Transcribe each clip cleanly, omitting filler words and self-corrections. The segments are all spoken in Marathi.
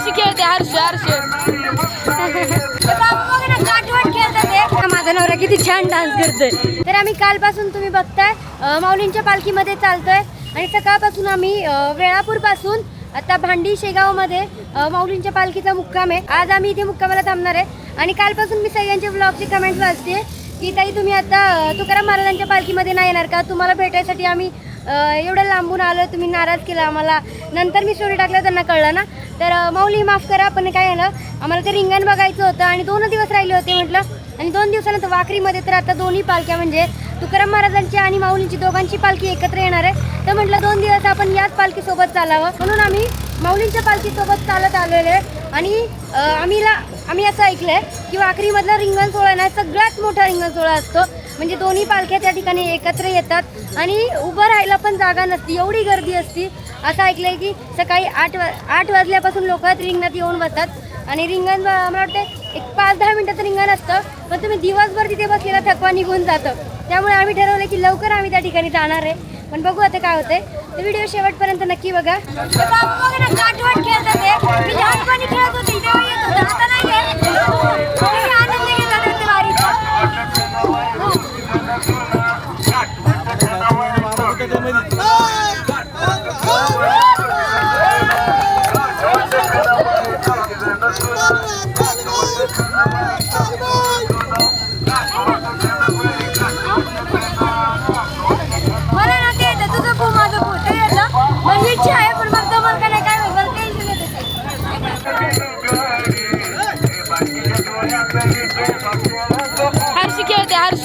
हर्ष खेळते हर्ष माझा नवरा किती छान डान्स करतोय. तर आम्ही कालपासून तुम्ही बघताय माऊलींच्या पालखीमध्ये चालतोय आणि सकाळपासून आम्ही वेळापूर पासून आता भांडी शेगावमध्ये माऊलींच्या पालखीचा मुक्काम आहे. आज आम्ही इथे मुक्कामाला थांबणार आहे आणि कालपासून मी सगळ्यांच्या ब्लॉगची कमेंट वाचते की ताई तुम्ही आता तुकाराम महाराजांच्या पालखीमध्ये नाही येणार का, तुम्हाला भेटायसाठी आम्ही एवढं लांबून आलो, तुम्ही नाराज केला आम्हाला. नंतर मी स्टोरी टाकलं त्यांना कळलं ना, तर माऊली माफ करा पण काय झालं आम्हाला ते रिंगण बघायचं होतं आणि 2 दिवस राहिले होते म्हटलं. आणि 2 दिवसानंतर वाखरीमध्ये तर आता दोन्ही पालख्या म्हणजे तुकाराम महाराजांची आणि माऊलींची दोघांची पालखी एकत्र येणार आहे. तर म्हटलं 2 दिवस आपण याच पालखीसोबत चालावं म्हणून आम्ही माऊलींच्या पालखीसोबत चालत आलेलो आहे. आणि आम्ही असं ऐकलं आहे की वाखरीमधला रिंगण सोहळा ना सगळ्यात मोठा रिंगण सोहळा असतो. म्हणजे दोन्ही पालख्या त्या ठिकाणी एकत्र येतात आणि उभं राहायला पण जागा नसती, एवढी गर्दी असती. असं ऐकलं आहे की सकाळी 8 वाजल्यापासून लोक रिंगणात येऊन बसतात आणि रिंगण मला वाटतं एक 5-10 मिनटाचं रिंगण असतं, पण तुम्ही दिवसभर तिथे बसलेला थकवा निघून जातं. त्यामुळे आम्ही ठरवलं की लवकर आम्ही त्या ठिकाणी जाणार आहे. पण बघू आता काय होतंय. तर व्हिडिओ शेवटपर्यंत नक्की बघा. आठवण खेळतात मी लहानपणी खेळत होते तेव्हा येत होतं, आता नाही आहे. आनंद घेतात ते वारीचा. मला ना ते येतं तुझं खूप माझं खूप ते येतं म्हणजे इच्छा आहे पण मग तो मला काय काय मला टेन्शन येतं. हर्ष खेळते हर्ष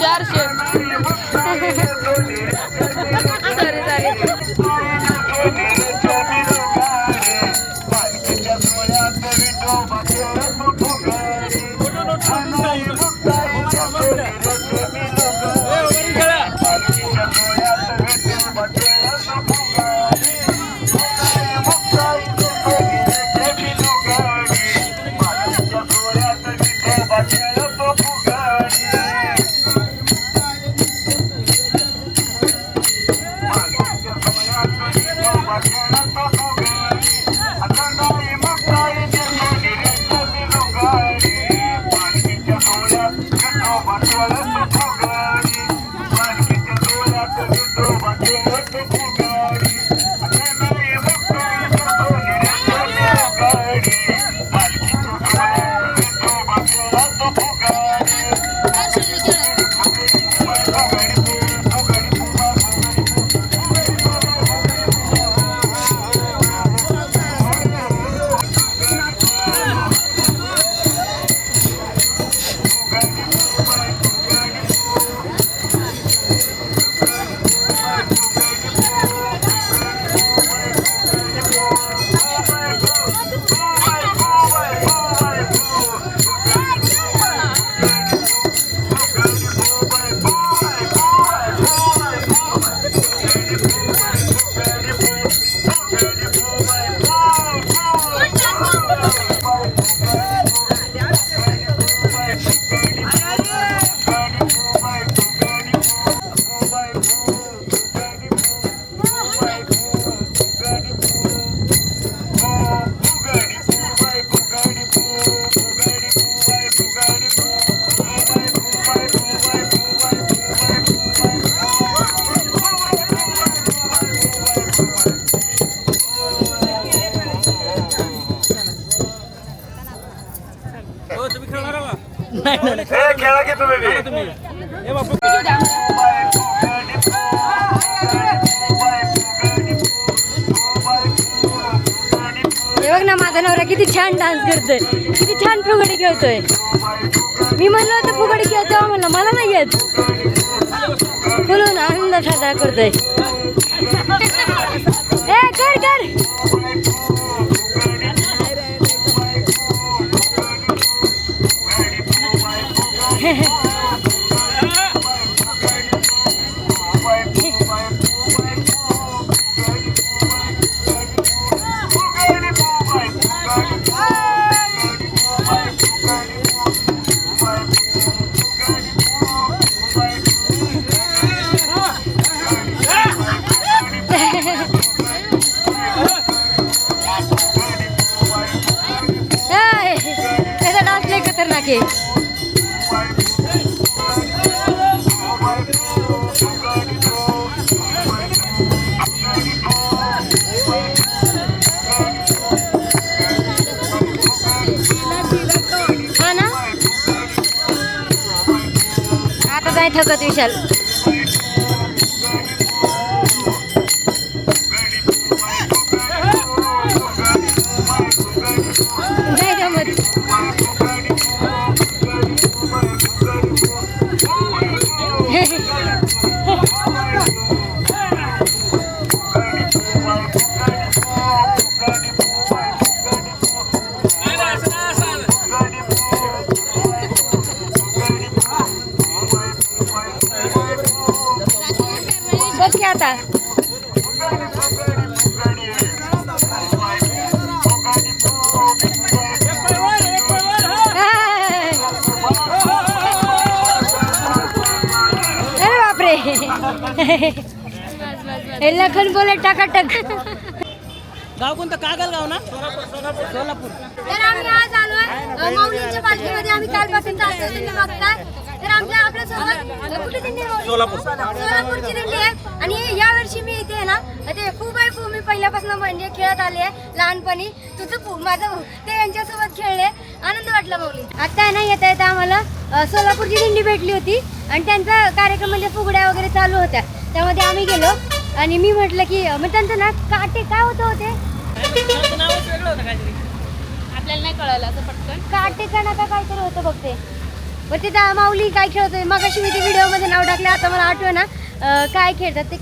खेळा की तुम्ही बघ ना माझा नवरा किती छान डान्स करतोय, किती छान फुगडी खेळतोय. मी म्हणलं होतं फुगडी खेळतो म्हणलं मला नाही येत, बोलून आनंद साजरा करतोय. कर कर खतरनाक आहे. हा ना, आता काय थकत विशाल. नाही जमत. बघ की आता. अरे बापरे. हे लखन बोले टाकाटक. गाव कोणतं? कागल गाव ना? सोलापूर. तर आम्ही आज आलोय माऊलींच्या पालखीमध्ये. आम्ही कालपासून चालतोय, तुम्ही बघताय. तर आपल्यासोबत कुठे दिंडी? सोलापूरची दिंडी आहे. आणि यावर्षी मी इथे आहे ना, ते फू बाय फू मी पहिल्यापासून म्हणजे खेळत आले आहे लहानपणी. तुझं फू माझं फू ते यांच्यासोबत खेळले, आनंद वाटला माऊली. आता आहे ना, येता येता आम्हाला सोलापूरची दिंडी भेटली होती आणि त्यांचा कार्यक्रम म्हणजे फुगड्या वगैरे चालू होत्या. त्यामध्ये आम्ही गेलो आणि मी म्हटलं की मग त्यांचं ना काटे काय होतं होते नावच वेगळं होतं काहीतरी, आपल्याला नाही कळलं असं पटकन. काटे कणा का काहीतरी होतं बघते. मग ते त्या माऊली काय खेळतोय मगाशी मी ते व्हिडिओमध्ये नाव टाकले, आता मला आठवं ना काय खेळतात ते.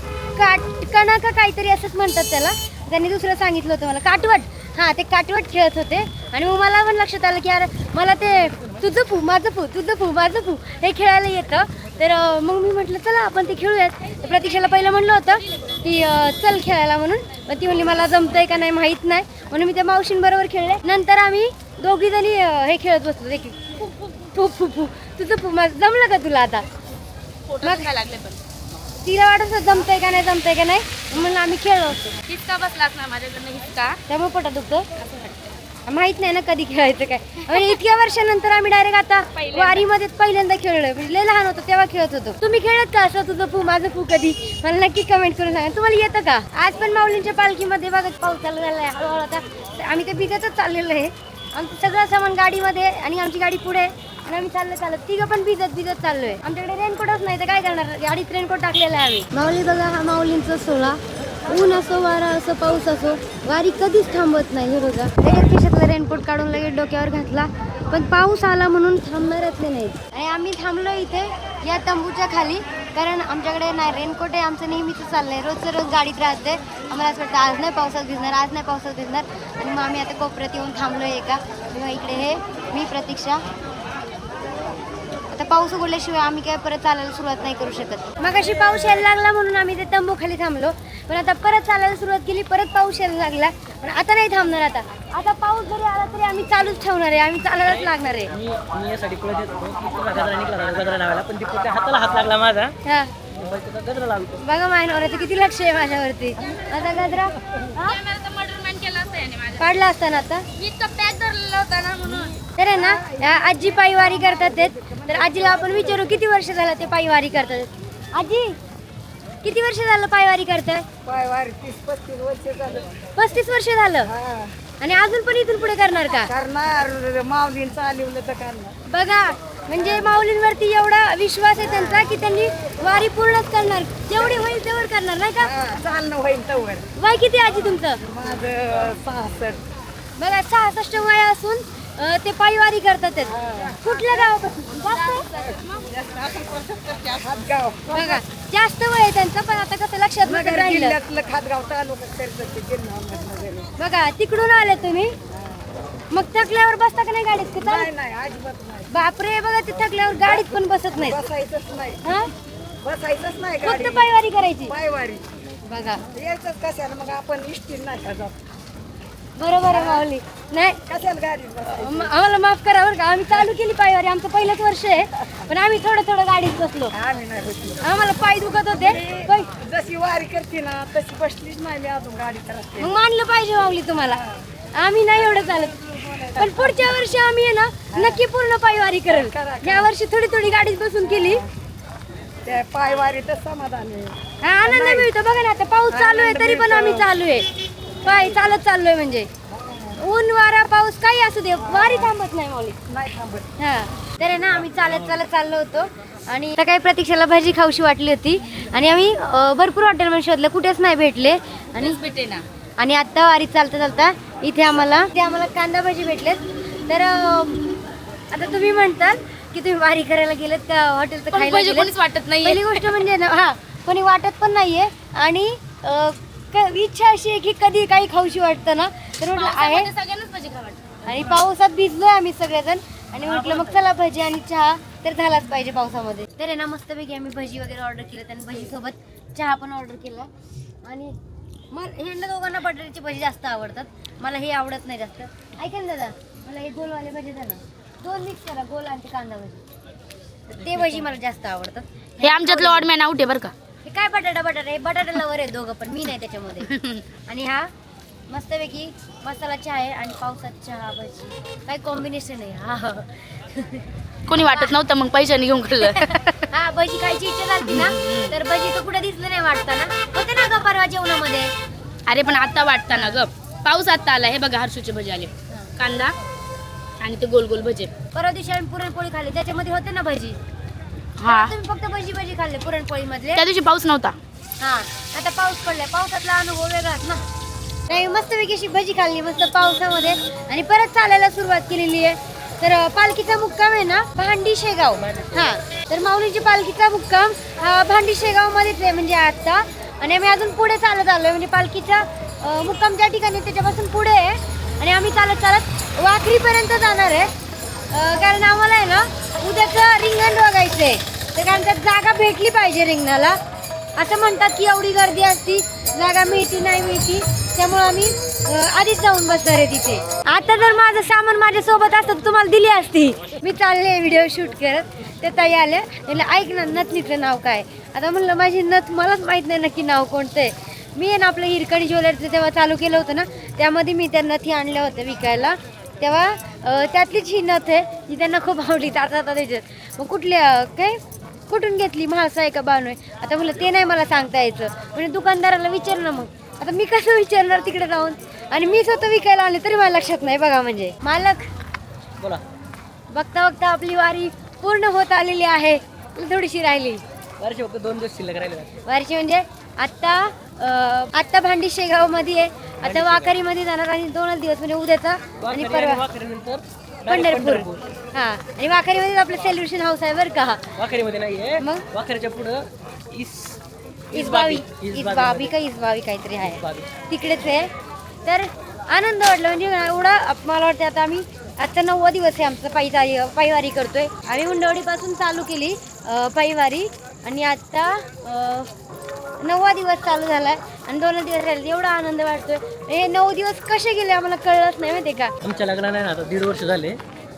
कणा का काहीतरी असंच म्हणतात त्याला. त्यांनी दुसरं सांगितलं होतं मला, काटवट. हां, ते काटवट खेळत होते. आणि मग मला पण लक्षात आलं की यार मला ते तुझं फू माझं फू तुझं फू माझं फू हे खेळायला येतं. तर मग मी म्हटलं चला आपण ते खेळूयात. तर प्रतीक्षाला पहिलं म्हणलं होतं की चल खेळायला म्हणून, पण ती म्हणली मला जमतंय का नाही माहीत नाही, म्हणून मी त्या मावशींबरोबर खेळले. नंतर आम्ही दोघी जणी हे खेळत बसलो. देखील फू फू फू तुझं फू माझं. जमलं का तुला आता? फोटो काय लागले पण तिला वाटत होतं जमतंय का नाही, म्हणून आम्ही खेळलो असतो. हिसका बसलाच ना माझ्याकडनं हिसका. त्यामुळे पोटात दुखतं. माहित नाही ना कधी खेळायचं काय. म्हणजे इतक्या वर्षानंतर आम्ही डायरेक्ट आता वारीमध्ये पहिल्यांदा खेळलोय. म्हणजे लय लहान होतो तेव्हा खेळत होतो. तुम्ही खेळत का असं तुझं फू माझं फू कधी? मला नक्की कमेंट करून सांगा. तुम्हाला येतं का? आज पण माऊलींच्या पालखीमध्ये बघत पाऊस चालू झाला आहे हळूहळू. आता आम्ही ते भिजतच चाललेलो आहे. आमचं सगळं सामान गाडीमध्ये आणि आमची गाडी पुढे आणि आम्ही चालत तिघं पण भिजत चाललोय. आमच्याकडे रेनकोटच नाही तर काय करणार, गाडीत रेनकोट टाकलेला आहे आम्ही. माऊली बघा, हा माऊलींचा सोहळा. ऊन असो वारा असो पाऊस असो वारी कधीच थांबत नाही. हे बघा, लगेच खिशातला रेनकोट काढून लगेच डोक्यावर घातला, पण पाऊस आला म्हणून थांबणारच नाहीत. आणि आम्ही थांबलो इथे या तंबूच्या खाली, कारण आमच्याकडे नाही रेनकोट आहे. आमचं नेहमीच चाललंय, रोजचं रोज गाडीत राहते. आम्हाला असं वाटतं आज नाही पावसात भिजणार, आज नाही पावसात भिजणार. आणि मग आम्ही आता कोपऱ्यात येऊन थांबलोय एका. किंवा इकडे हे मी प्रतीक्षा. आता पाऊस उघडल्याशिवाय आम्ही काय परत चालायला सुरुवात नाही करू शकत. मग अशी पाऊस यायला लागला म्हणून आम्ही ते तंबू खाली थांबलो, पण आता परत चालायला सुरुवात केली, परत पाऊस यायला लागला. पण आता नाही थांबणार. आता पाऊस जरी आला तरी आम्ही चालूच ठेवणार आहे, आम्ही चालायलाच लागणार आहे. मी यासाठी पळत येतो गजरा निघाला, गजरा लावायला, पण तिकडच्या हाताला हात लागला माझा. हा गजरा लावतो. बघा मायनवराचं किती लक्ष आहे माझ्यावरती. आता गजरा मर्डरमॅन केलं असतं याने माझ्या. काढला असताना आता मी इतका पॅक धरलेला होता ना म्हणून. तर आहे ना, या आजी पायवारी करतात ते. तर आजीला आपण विचारू किती वर्ष झालं ते पायवारी करतात. आजी किती वर्ष झालं पायवारी करताय? पायवारी 30-35 वर्ष झालं. 35 वर्ष झालं. आणि अजून पण इथून पुढे करणार का? करणार, माऊलींचं चालवलं तर करणार. बघा, म्हणजे माऊलींवरती एवढा विश्वास आहे त्यांचा की त्यांनी वारी पूर्णच करणार. जेवढी होईल तेवढं करणार, नाही का? चालणं होईल तवर. वय किती आजी तुमचं? माझं 66. बघा, 66 वय असून ते पायवारी करतात. कुठल्या गावापासून? खातगाव बघा, जास्त वय आहे त्यांचं, पण आता कसं लक्षात नसेल नगर राहिलं. जिल्ह्यातलं खातगाव तालुका करतात ते जिल्हा अहमदनगर. बघा, तिकडून आले तुम्ही. मग थकल्यावर बसता का नाही गाडीत? का नाही चालत? नाही अजिबात नाही. बापरे, बघा ते थकल्यावर गाडीत पण बसत नाही. बसायचंच नाही, हा, बसायचंच नाही फक्त गाडी. पायवारी करायची. पायवारी बघा, यायचंच कशाला, मग आपण इष्टीन नाही का जात. बरोबर आहे माऊली. नाही, कशाला गाडीत बसायचं. आम्हाला माफ करा बरं का. आम्ही चालू केली पायवारी, आमचं पहिलंच वर्ष आहे, पण आम्ही थोडं गाडीत बसलो. आम्ही नाही बसलो. आम्हाला पाय दुखत होते. पण जशी वारी करते ना तशी बसलीच नाही मी अजून गाडीत रस्ते. मग मानलं पाहिजे माऊली तुम्हाला. आम्ही नाही एवढं चालत. पण पुढच्या वर्षी आम्ही आहे ना नक्की पूर्ण पायवारी करेल. या वर्षी थोडी थोडी गाडीत बसून केली. त्या पायवारीचं समाधान आहे. हा आनंद मिळतो बघा ना. आता पाऊस चालू आहे तरी पण आम्ही चालू आहे. पाय चालत चाललोय म्हणजे ऊन वारा पाऊस काही असू दे वारी थांबत नाही माऊली. नाही थांबत. हा तर आहे ना आम्ही चालत चालत चाललो होतो आणि सकाळी प्रतीक्षाला भाजी खाऊशी वाटली होती आणि आम्ही भरपूर हॉटेलमध्ये शोधलं कुठेच नाही भेटले आणि भेटे ना. आणि आता वारीत चालता चालता इथे आम्हाला कांदा भाजी भेटलेत. तर आता तुम्ही म्हणताल की तुम्ही वारी करायला गेलेत का हॉटेलचं खायला भजी गेलेत? कोणीच वाटत नाही. पहिली गोष्ट म्हणजे ना हा कोणी वाटत पण नाहीये आणि इच्छा अशी आहे की कधी काही खाऊशी वाटतं ना तर म्हटलं आहे. सगळ्यांनाच भजी खा वाटतं. आणि पावसात भिजलोय आम्ही सगळेजण आणि म्हटलं मग चला भजी आणि चहा तर झालाच पाहिजे पावसामध्ये. तर आहे ना मस्तपैकी आम्ही भजी वगैरे ऑर्डर केलं आणि भजी सोबत चहा पण ऑर्डर केला. आणि मग ह्यांना दोघांना बटाट्याची भजी जास्त आवडतात. मला हे आवडत नाही जास्त. ऐका ना दादा मला हे गोलवाले भजी द्या ना. 2 मिक्स करा गोल आणि कांदा भजी. ते भजी मला जास्त आवडतात. हे आमच्यातलं ऑड मॅन आउट आहे बरं का. हे काय बटाटा हे बटाटा लवर आहे दोघं पण मी नाही त्याच्यामध्ये. आणि हा मस्तपैकी मसाला चहा आहे आणि पावसात चहा भजी काय कॉम्बिनेशन आहे. हा कोणी वाटत नव्हतं मग पैशाने घेऊन खाल्लं. हा भजी खायची इच्छा झाली ना तर भजी तर कुठे दिसलं नाही वाटताना होते ना ग परवा जेवणामध्ये. अरे पण आता वाटतं ना ग. पाऊस आता आला. हे बघा हर्षूचे भजी आले. कांदा आणि ते गोल गोल भजे. परवा दिवशी आम्ही पुरणपोळी खाल्ली त्याच्यामध्ये होते ना भजी. हा तुम्ही फक्त भजी खाल्ले पुरणपोळी मधले. त्या दिवशी पाऊस नव्हता. हा आता पाऊस पडलाय पावसातला अनुभव वेगळाच ना. नाही मस्तपैकी अशी भजी खाल्ली मस्त पावसामध्ये आणि परत चालायला सुरुवात केलेली आहे. तर पालखीचा मुक्काम आहे ना भांडी शेगाव. हा तर माऊलीची पालखीचा मुक्काम हा भांडी शेगाव मध्येच आहे म्हणजे आता. आणि आम्ही अजून पुढे चालत आलोय म्हणजे पालखीचा मुक्काम ज्या ठिकाणी त्याच्यापासून पुढे आहे आणि आम्ही चालत चालत वाखरीपर्यंत जाणार आहे. कारण आम्हाला आहे ना उद्याचं रिंगण बघायचंय. तर कारण त्यात जागा भेटली पाहिजे रिंगणाला. असं म्हणतात की एवढी गर्दी असती जागा मिळती नाही मिळती त्यामुळे आम्ही आधीच जाऊन बसणार आहे तिथे. आता जर माझं सामान माझ्या सोबत असतं तर तुम्हाला दिली असती. मी चालले व्हिडिओ शूट करत ते ताई आले म्हटलं ऐक ना नथनीचं नाव काय. आता म्हणलं माझी नथ मलाच माहीत नाही नक्की नाव कोणतं आहे. मी आहे ना आपलं हिरकणी ज्वेलरीचं तेव्हा चालू केलं होतं ना त्यामध्ये मी त्या नथी आणल्या होत्या विकायला. तेव्हा त्यातलीच ही नथ आहे जी त्यांना खूप आवडली. आता त्याच्यात मग कुठल्या काय कुठून घेतली म्हाळसा आहे का बानू आहे. आता म्हणलं ते नाही मला सांगता यायचं म्हणजे दुकानदाराला विचार ना. मग आता मी कसं विचारणार तिकडे जाऊन आणि मी स्वतः विकायला आले तरी मला लक्षात नाही बघा. म्हणजे मालक बोला. बघता बघता आपली वारी पूर्ण होत आलेली आहे. थोडीशी राहिली वर्ष फक्त 2 दिवस शिल्लक राहिले. वारीची म्हणजे आता भांडी शेगाव मध्ये आहे. आता वाखारीमध्ये जाणार आणि 2 दिवस म्हणजे उद्याचा आणि परवा वाखरीनंतर पंढरपूर. हा आणि वाखारीमध्ये आपलं सेलिब्रेशन हाऊस आहे बरं का. वाखरीमध्ये नाहीये मग? वाखरीच्या पुढं इसबावी काहीतरी आहे इसबावी. तिकडेच आहे. तर आनंद वाटला म्हणजे एवढा मला वाटतं आता आम्ही आजचा 9वा दिवस आहे आमचा पायवारी करतोय. आम्ही मुंडवडीपासून चालू केली पायवारी आणि आता 9वा दिवस चालू झालाय आणि 2 दिवस राहिले. एवढा आनंद वाटतोय. हे 9 दिवस कसे गेले आम्हाला कळलंच नाही माहिती का. आमच्या लग्नाला आहे ना आता 1.5 वर्ष झाले.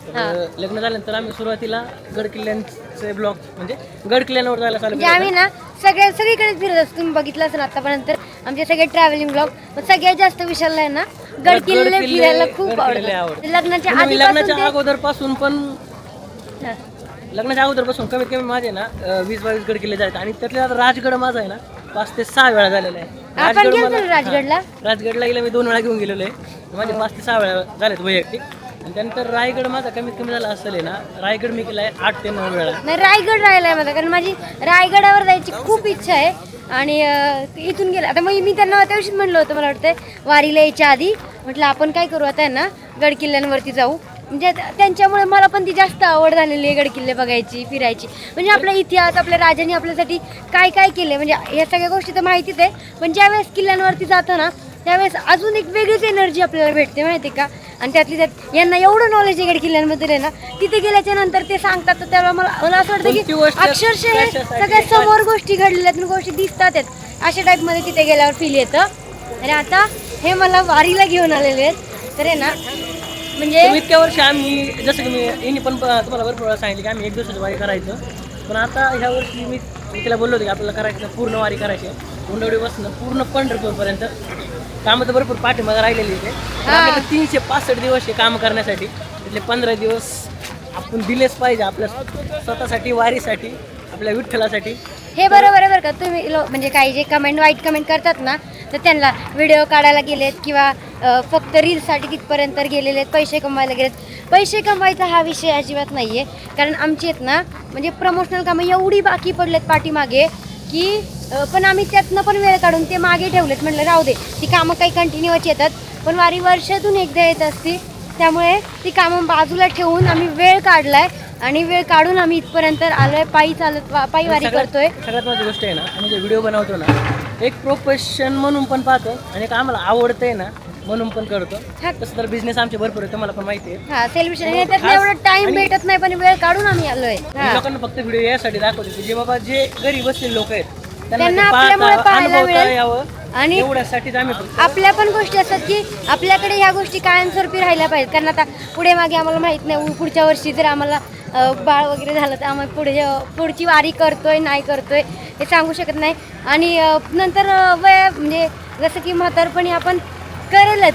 तर लग्न झाल्यानंतर आम्ही सुरुवातीला गड किल्ल्यांचे ब्लॉग म्हणजे गड किल्ल्यांवर जायला चालू म्हणजे आम्ही ना सगळीकडेच फिरत असतो. तुम्ही बघितलं असेल आतापर्यंत आमचे सगळे ट्रॅव्हलिंग ब्लॉग. सगळ्यात जास्त विशालला आहे ना गड किल्ले फिरायला खूप आवडतं. लग्नाच्या अगोदरपासून कमीत कमी माझे ना 20-22 गड किल्ले जायचे आणि त्यातले आता राजगड माझा आहे ना 5 ते 6 वेळा झालेला आहे. आपण गेलो राजगडला. राजगडला गेला मी 2 वेळा घेऊन गेलेलो आहे. माझे 5 ते 6 वेळा झालेत वैयक्तिक. आणि त्यानंतर रायगड माझा कमीत कमी झाला असेल ना रायगड मी केलाय 8 ते 9 वेळा. नाही रायगड राहिलाय माझा कारण माझी रायगडावर जायची खूप इच्छा आहे. आणि इथून गेलं आता मग मी त्यांना त्या दिवशीच म्हणलं होतं मला वाटतं वारीला यायच्या आधी म्हटलं आपण काय करू आता ना गड किल्ल्यांवरती जाऊ. म्हणजे त्यांच्यामुळे मला पण ती जास्त आवड झालेली आहे गड किल्ले बघायची फिरायची. म्हणजे आपला इतिहास आपल्या राजांनी आपल्यासाठी काय काय केलं म्हणजे ह्या सगळ्या गोष्टी तर माहितीच आहे. पण ज्यावेळेस किल्ल्यांवरती जातो ना त्यावेळेस अजून एक वेगळीच एनर्जी आपल्याला भेटते माहिती का. आणि त्यातली त्यात यांना एवढं नॉलेज आहे गड किल्ल्यांमध्ये आहे ना तिथे गेल्याच्या नंतर ते सांगतात तर त्यावेळेला मला असं वाटतं की अक्षरशः हे सगळ्या समोर गोष्टी घडलेल्या आहेत गोष्टी दिसतात आहेत अशा टाईपमध्ये तिथे गेल्यावर फील येतं. आणि आता हे मला वारीला घेऊन आलेले आहेत तर आहे ना म्हणजे इतक्या वर्ष आम्ही जसं की मी पण तुम्हाला भरपूर वेळा सांगितलं की आम्ही 1 दिवसाची वारी करायचं. पण आता ह्या वर्षी मी तिला बोललो होतो की आपल्याला करायचं पूर्ण वारी करायची मुंडवडीपासून पूर्ण पंढरपूरपर्यंत. कामं तर भरपूर पाठीमागे राहिलेली इथे आपल्याला 365 दिवस हे काम करण्यासाठी तिथले 15 दिवस आपण दिलेच पाहिजे आपल्या स्वतःसाठी, वारीसाठी, आपल्या विठ्ठलासाठी. हे बरोबर आहे बरं का. तुम्ही म्हणजे काही जे कमेंट वाईट कमेंट करतात ना, तर त्यांना व्हिडिओ काढायला गेलेत किंवा फक्त रील्ससाठी तिथपर्यंत गेलेले आहेत, पैसे कमवायला गेलेत. पैसे कमवायचा हा विषय अजिबात नाही आहे. कारण आमची आहेत ना म्हणजे प्रमोशनल कामं एवढी बाकी पडलेत पाठीमागे की पण आम्ही त्यातनं पण वेळ काढून ते मागे ठेवलेत. म्हटलं राहू दे, ती कामं काही कंटिन्यूच येतात, पण वारी वर्षातून एकदा येत असती, त्यामुळे ती कामं बाजूला ठेवून आम्ही वेळ काढलाय आणि वेळ काढून आम्ही इथपर्यंत आलोय. पायी पायी वारी करतोय. सगळ्यात मोठी गोष्ट आहे ना, आम्ही जे व्हिडिओ बनवतो ना, एक प्रोफेशन म्हणून पण पाहतो आणि एक आम्हाला आवडतंय ना म्हणून पण करतो. तसं तर बिझनेस आमचे भरपूर आहे, तुम्हाला पण माहिती आहे. हा सेलिब्रेशन त्यात एवढा टाइम भेटत नाही, पण वेळ काढून आम्ही आलोय. लोकांना फक्त व्हिडिओ यासाठी दाखवतो की जे बाबा जे घरी बसलेले लोक आहेत त्यांना आपल्यामुळे पाहायला मिळेल. यावं आणि एवढ्यासाठीच आम्ही फक्त आपल्या पण गोष्टी असतात की आपल्याकडे ह्या गोष्टी कायमस्वरूपी राहिल्या पाहिजेत. कारण आता पुढे मागे आम्हाला माहित नाही, पुढच्या वर्षी जर आम्हाला बाळ वगैरे झालं तर आम्हाला पुढची वारी करतोय नाही करतोय हे सांगू शकत नाही. आणि नंतर वय म्हणजे जसं की म्हातारपणी आपण करेलच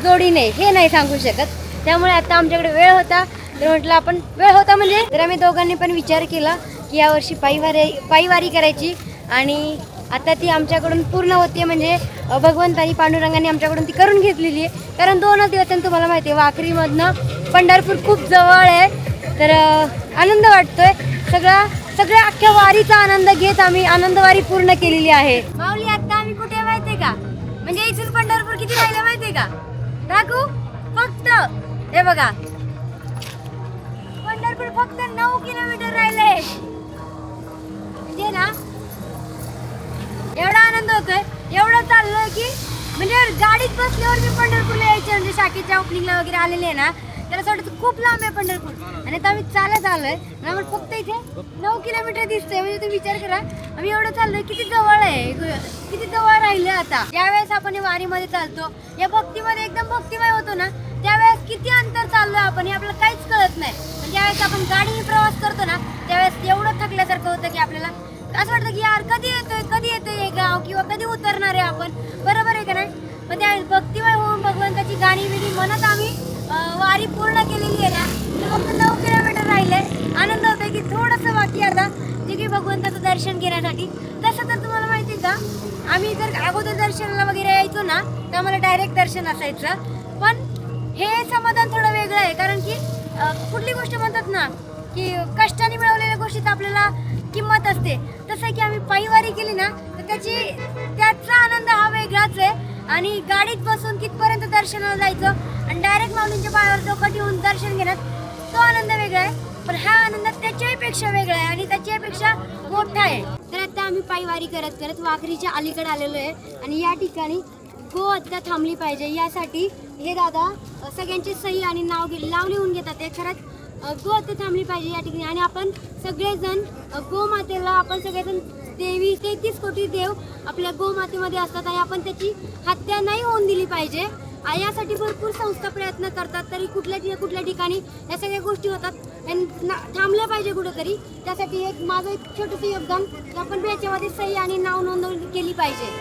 जोडीने हे नाही सांगू शकत. त्यामुळे आता आमच्याकडे वेळ होता तर म्हटलं आपण वेळ होता म्हणजे तर आम्ही दोघांनी पण विचार केला की यावर्षी पायी वारी करायची. आणि आता ती आमच्याकडून पूर्ण होते म्हणजे भगवंतानी पांडुरंगाने आमच्याकडून ती करून घेतलेली आहे. कारण 2च दिवसांनी तुम्हाला माहिती आहे वाखरीमधनं पंढरपूर खूप जवळ आहे. तर आनंद वाटतोय. सगळ्या अख्ख्या वारीचा आनंद घेत आम्ही आनंदवारी पूर्ण केलेली आहे. माऊली आता आम्ही कुठे माहितीये का, म्हणजे इथून पंढरपूर किती राहिलं माहितीये का, टाकू फक्त हे बघा, पंढरपूर फक्त 9 किलोमीटर राहिले. म्हणजे ना एवढा आनंद होतोय, एवढं चाललोय की म्हणजे गाडीत बसल्यावर मी पंढरपूरला यायचे म्हणजे शाखेच्या ओपनिंगला वगैरे आलेले आहे ना, त्याला असं वाटतं खूप लांब आहे पंढरपूर. आणि आता आम्ही चालत आलोय आणि आम्हाला फक्त इथे 9 किलोमीटर दिसतंय. म्हणजे तुम्ही विचार करा आम्ही एवढं चाललोय, किती जवळ आहे, किती जवळ राहिलं. आता ज्यावेळेस आपण या वारीमध्ये चालतो, या भक्तीमध्ये एकदम भक्तिमय होतो ना, त्यावेळेस किती अंतर चाललोय आपण हे आपल्याला काहीच कळत नाही. पण ज्यावेळेस आपण गाडीने प्रवास करतो ना, त्यावेळेस एवढं थकल्यासारखं होतं की आपल्याला असं वाटतं की यार कधी येतोय हे गाव किंवा कधी उतरणार आहे आपण, बरोबर आहे का नाही. पण त्यावेळेस भक्तिमय होऊन भगवंताची गाणी बिणी म्हणत आम्ही वारी पूर्ण केलेली आहे ना. तर फक्त 9 किलोमीटर राहिले. आनंद होतोय की थोडंसं बाकी आता जे की भगवंताचं दर्शन घेण्यासाठी. तसं तर तुम्हाला माहिती आहे का, आम्ही जर अगोदर दर्शनाला वगैरे यायचो ना तर आम्हाला डायरेक्ट दर्शन असायचं. पण हे समाधान थोडं वेगळं आहे. कारण की कुठली गोष्ट म्हणतात ना की कष्टाने मिळवलेल्या गोष्टीत आपल्याला किंमत असते. तसं की आम्ही पायीवारी केली ना तर त्याचा आनंद हा वेगळाच आहे. आणि गाडीत बसून तिथपर्यंत दर्शनाला जायचं आणि डायरेक्ट माऊलींच्या पायावर डोकं ठेवून दर्शन घेण्यात तो आनंद वेगळा आहे. पण हा आनंद त्याच्याहीपेक्षा वेगळा आहे आणि त्याच्यापेक्षा मोठा आहे. तर आता आम्ही पायीवारी करत करत वाखरीच्या अलीकडे आलेलो आहे. आणि या ठिकाणी गो हत्या थांबली पाहिजे यासाठी हे दादा सगळ्यांची सही आणि नाव लिहून घेतात. ते खरंच गो हत्या थांबली पाहिजे या ठिकाणी. आणि आपण सगळेजण गोमातेला आपण सगळेजण देवी 33 कोटी देव आपल्या गोमातेमध्ये असतात आणि आपण त्याची हत्या नाही होऊन दिली पाहिजे. यासाठी भरपूर संस्था प्रयत्न करतात. तरी कुठल्या ठिकाणी या सगळ्या गोष्टी होतात थांबल्या पाहिजे कुठेतरी. त्यासाठी माझं एक छोटंसं योगदान की आपण याच्यामध्ये सही आणि नाव नोंदवणी केली पाहिजे.